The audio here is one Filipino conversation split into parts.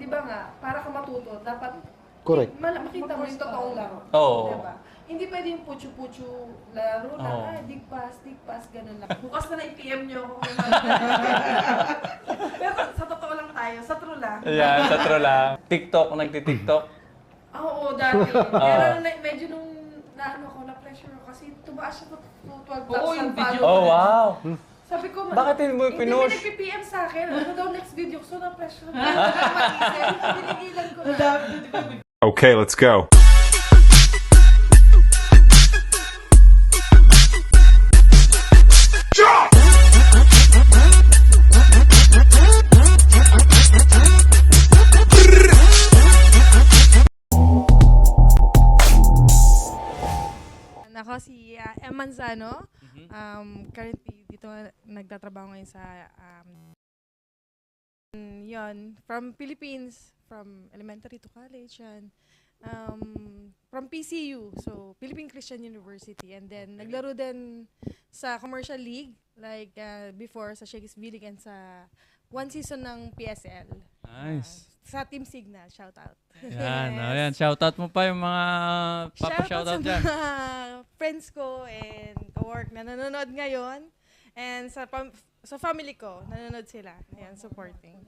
di ba nga, para ka matuto, dapat Correct. makita mo yung totoong laro. Oo. Diba? Hindi pwede yung puchu-puchu laro lang, Oo. dig-pass, ganun lang. Bukas na i-PM nyo ako. Pero sa totoo lang tayo, sa true lang. Ayan, sa true lang. TikTok, nagti-TikTok. Oo, dati. Pero medyo nung naano ko, na-pressure ako kasi tumaas siya to 12,000 Oo, yung video. Oh, wow. Sabi ko, Bakit hindi mo Hindi pinush? may nag-PM sa akin. Ano daw next video? So, na-pressure ko. Mag-isip. Pinigilan ko na. Okay, let's go. Ako si Em Manzano. Currently, dito nagtatrabaho ngayon sa yon from Philippines, from elementary to college, and from PCU, so Philippine Christian University, and then naglaro din sa commercial league, like before sa Shakey's Bilig and sa one season ng PSL. Nice. Sa Team Signal, shout out. Yan, ayan. Shoutout mo pa yung mga Shoutout papa-shoutout dyan. sa mga friends ko and ka-work na nanonood ngayon. And sa family ko, nanonood sila. Ayan, supporting.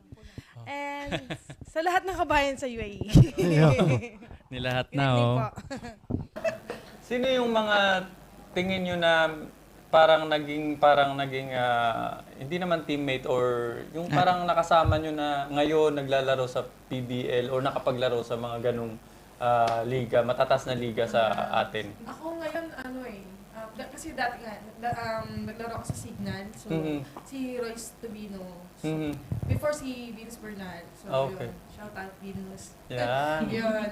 And sa lahat ng kabayan sa UAE. Nilahat Good na, evening oh. po. Sino yung mga tingin nyo na parang naging hindi naman teammate or yung parang nakasama nyo na ngayon naglalaro sa PBL or nakapaglaro sa mga ganung liga, matatas na liga sa atin? Ako ngayon, kasi dati nga, naglaro ako sa Signal. So, si Royce Tobino. So, before si Venus Bernal. So, Okay. yun. Shout out Venus. Yan. Yun.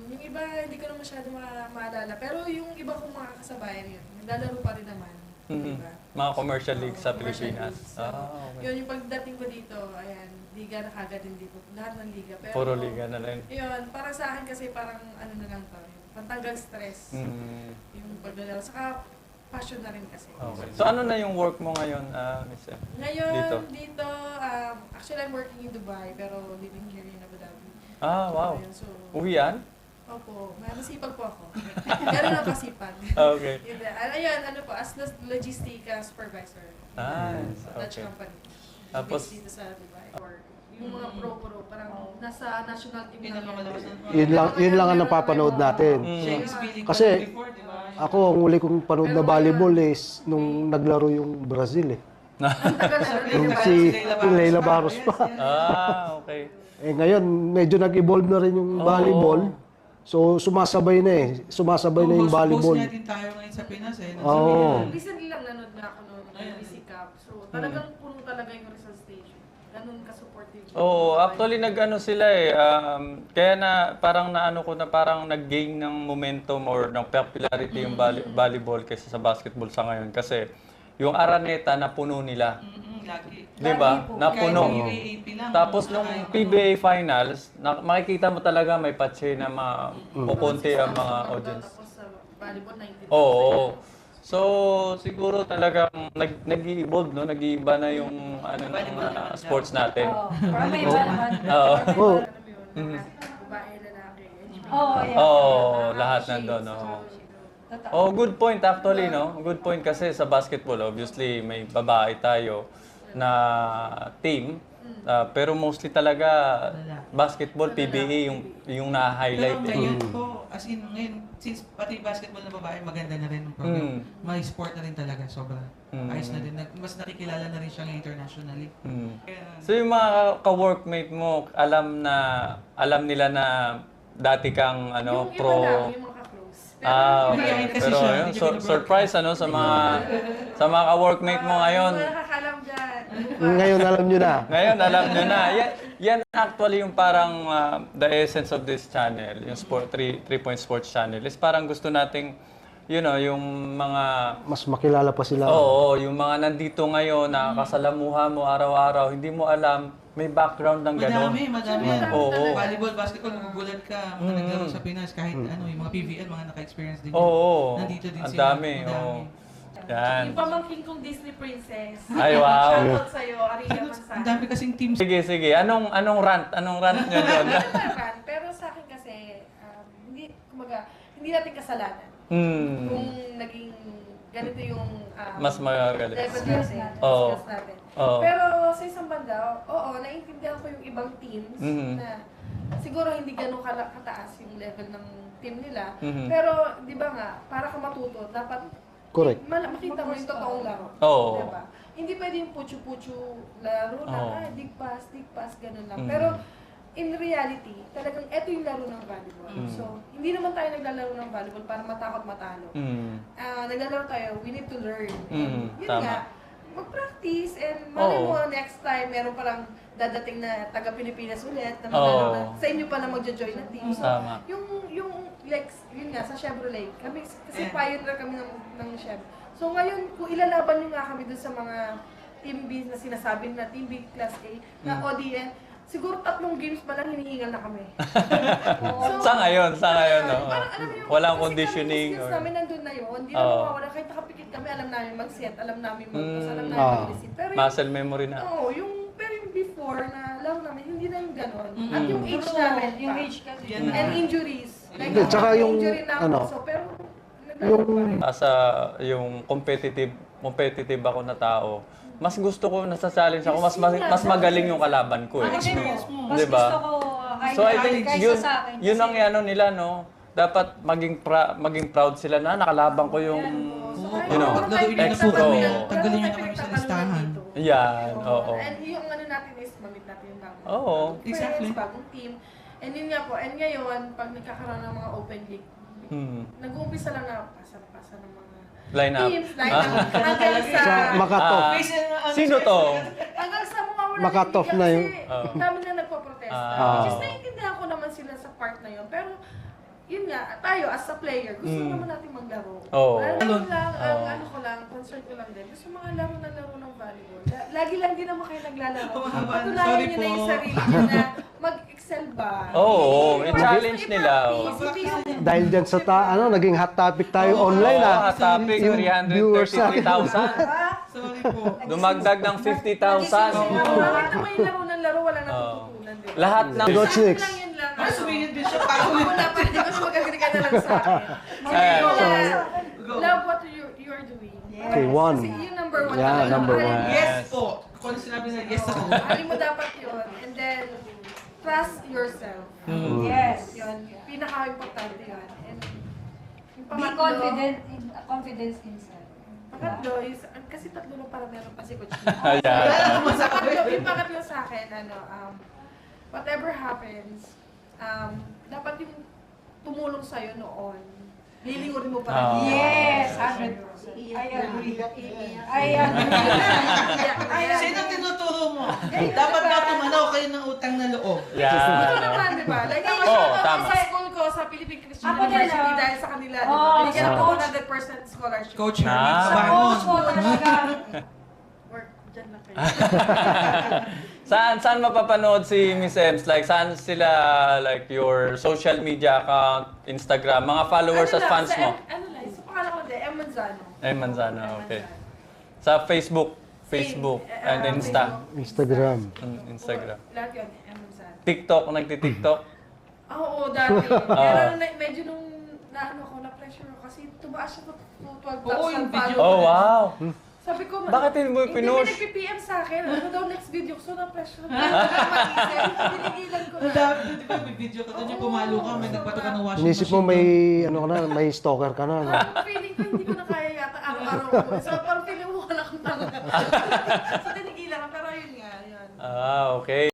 Yung iba, hindi ko na masyado maalala. Pero yung iba kong mga kasabayan yun, naglalaro pa rin naman. Diba? Mga commercial league sa Commercial Pilipinas. leagues. So, Okay. yun, yung pagdating ko dito, ayan, liga na kagad din dito. Lahat ng liga. Pero, Puro liga na lang. Yun, para sa akin kasi parang ano na lang to, pantanggal stress. Yung paglalaro. Saka, passion na rin kasi. Okay. So ano na yung work mo ngayon, Miss Em? Ngayon, dito, actually I'm working in Dubai, pero living here in Abu Dhabi. Ah, wow. Ayun, so, Uwian? opo, masipag po ako. Ganun ang kasipag. Okay. Yun, ayun, ano po, as logistica supervisor. Nice. Dutch Okay. company. Tapos, Based dito sa Dubai. Or, yung mga pro-pro, parang nasa national team Pinakamalakas namin. ng Yun lang ang napapanood natin. Shakey's Bilig Kasi- before, di ba? Ako, ang huli kong panood na volleyball is nung naglaro yung Brazil eh. Yung si Leila Barros pa. okay. Eh ngayon, medyo nag-evolve na rin yung volleyball. So sumasabay na eh. Sumasabay na yung volleyball. Host natin tayo ngayon sa Pinas eh. Oo. Recently lang nanood na ako noon ng BC Cup. So, talagang puno talaga yung Rizal Station. Ganun ka-supportive. Oo, actually nag-ano sila eh. Kaya na parang naano ko na parang nag-gain ng momentum or ng popularity yung volleyball kaysa sa basketball sa ngayon. Kasi yung Araneta na puno nila. Lagi. Di ba? Napuno. Kahit UAAP lang. Tapos nung PBA finals, makikita mo talaga may patche na mapupunti ang mga audience. Tapos sa volleyball, 19. Oo. So, siguro talagang nag-evolve, no? Nag-iiba na yung sports natin. Parang may iba naman. Oo. Oh, Babae, lalaki. Oo, yeah. Oo, lahat nandun, no? Oh, good point actually, no? Good point kasi sa basketball, obviously, may babae tayo na team. Pero mostly talaga basketball, PBA yung na-highlight. Pero ngayon po, as in ngayon, since pati basketball na babae, maganda na rin ang program. May sport na rin talaga, sobra. Ayos na din. Mas nakikilala na rin siya internationally. Kaya, So yung mga ka-workmate mo, alam nila na dati kang Yung pro. iba lang, yung mga ka-close. Okay. Kasi Pero siya, yun, hindi ko surprise sa mga ka-workmate mo ngayon. Wala nakakalam dyan. ngayon alam nyo na. Ngayon, alam nyo na. Yan actually yung parang the essence of this channel, yung 3-Point Sports Channel, is parang gusto nating, yung mga, Mas makilala pa sila. oo, yung mga nandito ngayon, nakakasalamuha mo araw-araw, hindi mo alam, may background ng gano'n. madami. Oo. Volleyball, basketball, magugulat ka. Mga naglaro sa Pinas, kahit yung mga PVL, mga naka-experience din. Oo, Nandito din ang sila. dami. Madami. Oo. Yan. Yung pamangkin kong Disney princess. Ay, wow. Shoutout sa'yo, Aria Mansa. Ang dami kasing teams. Sige. Anong rant niyo doon? Pero sa akin kasi, hindi natin kasalanan. Hmm. Kung naging ganito yung Mas magaling. level natin, Oo. skills natin. Oo. Pero sa isang banda, oo, naiintindihan ko yung ibang teams Mhm. na siguro hindi ganun kataas yung level ng team nila. Mhm. Pero, di ba nga, para ka matuto, dapat Correct. makita mo yung totoong laro. Oo. Diba? Hindi pwede yung puchu-puchu laro na, Oo. dig pass, ganun lang. Mhm. Pero, in reality, talagang eto yung laro ng volleyball. Mhm. So, hindi naman tayo naglalaro ng volleyball para matakot matalo. Hmm. Naglalaro tayo, we need to learn. And Mhm, yun tama. nga, mag-practice and malay Oo. mo next time, meron palang dadating na taga-Pilipinas ulit na Oo. maglalaro na, sa inyo pa na magjo-join ng team. So, Tama. yung Lex, yun nga, sa Chevrolet, kami, kasi Yeah. pioneer kami ng Chev. So ngayon, kung ilalaban nyo nga kami dun sa mga Team B na sinasabi na Team B Class A, na ODN, siguro 3 games pa lang hinihingal na kami. Sa ngayon, no? Parang alam mo yung Walang kasi conditioning. kami, skills or- namin nandun na yun, hindi Oo. na mawawala. Kahit nakapikit kami, alam namin mag-set, alam namin mag-toss, alam namin Ah. mag-receive. Pero yung, Muscle memory na. oo, pero yung before na laro namin, hindi na yung ganon. At Mm. yung age namin, Yung pa. age kasi. Yan na. And injuries. Like, Hindi, tsaka yung, injury na ako, ano, so, pero naglaro pa rin. Asa yung competitive ako na tao, mas gusto ko nasa-challenge ako, mas magaling yung kalaban ko eh. Mas Diba? gusto ko kahit So I think kaysa sa akin. yun ang Kasi- ano nila, no? Dapat maging proud sila na nakalaban ko yung, you know, Paglaruin nyo na po ex-pro. kami, tanggalin nyo na kami sa listahan. Yan, oo. And yung ano natin is, mamit natin yung bagong Oo. Exactly. bagong team. And yun nga po, and ngayon, pag nagkakaroon ng mga open league, Hmm. nag-uumpisa lang na pasa ng mga Line up. teams, line up, hanggang sa, sa Makatof. Sino to? hanggang sa mga wala Makatof league na kasi yung- Oo. dami na nagpo-protesta. Ah. Just naiintindihan ko naman sila sa part na yun, pero yun nga, tayo as a player, gusto naman natin maglaro. Oo. Ano lang, ang Oo. ano ko lang, concern ko lang din. Gusto mga laro ng volleyball. Lagi lang din naman kayo naglalaro. Sorry Patunayan nyo na yung po. sarili nyo na mag-excel ba. Oo, Hindi, i-challenge gusto nila, i-practice, oo. hindi yung- Dahil dyan sa naging hot topic tayo online Oo, ah. hot topic, Yung viewers natin. 333,000. Sorry po. Dumagdag ng 50,000. Bakit naman yung laro ng laro, wala nang tututunan, di ba? Lahat ng... Si Coach Nix. Lang yun lang. Mas sumingit din siya para ulit. Wala pa, hindi ko na mag-agree ka na lang sa akin. Ayan, Love what you are doing. Okay, one. Kasi yun number 1. Yeah, number one. Yes po. Kung sinabi na yes ako. Alim mo dapat yun. And then, trust yourself. Yes. Yun. Pinaka-importante yun. And yung Be pangatlo, confidence in self. pangatlo is, kasi tatlo lang para meron pa si Coach. Ayan. Yung pangatlo sa akin, whatever happens, dapat yung tumulong sa'yo noon, lilingurin mo pa rin. Yes, 100%. I agree. I agree. Sino tinuturo mo? Dapat na tumanaw kayo ng utang na loob. Ito Yan. naman, di ba? Like, ako Oo, sa tama. school ko, sa Philippine Christian Ako din, University, ah. dahil sa kanila, di ba? Oo, Binigyan sa ako coach. 100% scholarship. Coach Ah. Hermie Sa Bangon. coach mo talaga. Work, dyan lang kayo. Saan mapapanood si Miss Ems? Like, saan sila, like, your social media account, Instagram, mga followers at lang, fans mo? Ano lang, sa pangalan ko din, M. Manzano. Manzano, okay. Sa Facebook and Insta. Instagram. Instagram. Lahat yun, M. Manzano. TikTok, nagti-TikTok? Oo, dati. Pero medyo nung naano ko, na-pressure ko kasi tumaas siya to 12,000 Oo, yung video. Oh, wow! Sabi ko, Bakit hindi mo pinush? Hindi nag-PM sa akin. Ano daw next video ko? So, na-pressure ko. Tinigilan ko Ang na. dami, di ba, may video ka doon yung pumalo ka, may nagbato ka ng washing Inisip mo machine may, doon. may stalker ka na. No? Parang feeling ko, hindi ko na kaya yata araw-araw ko. So, parang feeling mo wala kang tanga. So, tinigilan ko. Pero yun nga, yun. Okay.